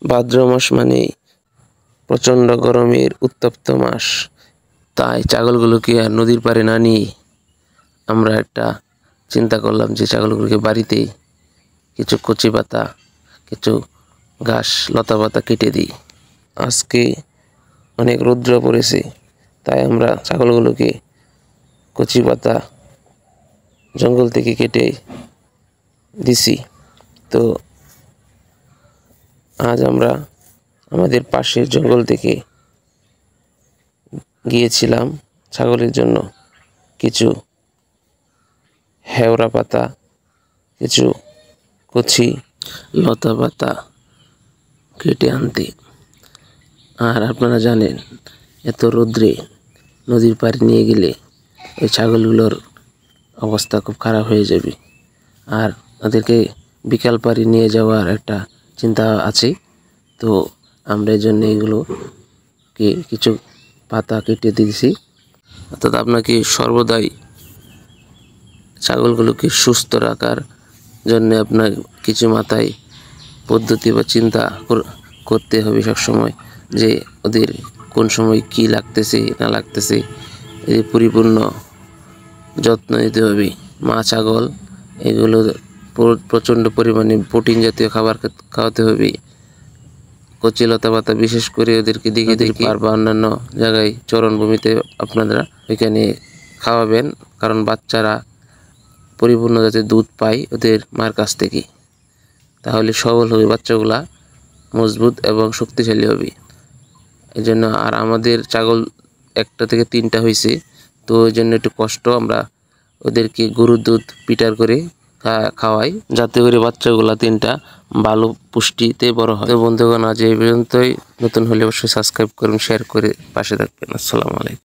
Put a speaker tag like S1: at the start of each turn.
S1: ভাদ্র মাস মানেই প্রচণ্ড গরমের উত্তপ্ত মাস। তাই ছাগলগুলোকে আর নদীর পাড়ে না নিয়ে আমরা একটা চিন্তা করলাম যে ছাগলগুলোকে বাড়িতেই কিছু কচি পাতা, কিছু ঘাস লতা পাতা কেটে দিই। আজকে অনেক রৌদ্র পড়েছে, তাই আমরা ছাগলগুলোকে কচি পাতা জঙ্গল থেকে কেটে দিছি। তো আজ আমরা আমাদের পাশের জঙ্গল থেকে গিয়েছিলাম ছাগলের জন্য কিছু হেওড়া পাতা, কিছু কচি লতা পাতা কেটে আনতে। আর আপনারা জানেন, এত রৌদ্রে নদীর পাড়ে নিয়ে গেলে ওই ছাগলগুলোর অবস্থা খুব খারাপ হয়ে যাবে। আর ওদেরকে বিকাল পাড়ে নিয়ে যাওয়ার একটা চিন্তা আছে। তো আমরা এই জন্য এগুলোকে কিছু পাতা কেটে দিয়েছি। অর্থাৎ আপনাকে সর্বদাই ছাগলগুলোকে সুস্থ রাখার জন্য আপনার কিছু মাথায় পদ্ধতি বা চিন্তা করতে হবে সবসময়, যে ওদের কোন সময় কি লাগতেছে না লাগতেছে, এদের পরিপূর্ণ যত্ন নিতে হবে। মা ছাগল এগুলো প্রচণ্ড পরিমাণে প্রোটিন জাতীয় খাবার খাওয়াতে হবে। কচি লতা পাতা বিশেষ করে ওদেরকে দিকে পার বা অন্যান্য জায়গায় চরণভূমিতে আপনারা ওইখানে খাওয়াবেন, কারণ বাচ্চারা পরিপূর্ণ যাতে দুধ পায় ওদের মার কাছ থেকে, তাহলে সবল হবে বাচ্চাগুলা, মজবুত এবং শক্তিশালী হবে। এই জন্য আর আমাদের ছাগল 1টা থেকে 3টা হয়েছে, তো ওই জন্য একটু কষ্ট। আমরা ওদেরকে গরুর দুধ পিটার করে খাওয়াই, যাতে করে বাচ্চাগুলা 3টা ভালো পুষ্টিতে বড় হয়। তো বন্ধুগণ, আজ এই পর্যন্তই। নতুন হলে অবশ্যই সাবস্ক্রাইব করুন, শেয়ার করে পাশে থাকবেন। আসসালামু আলাইকুম।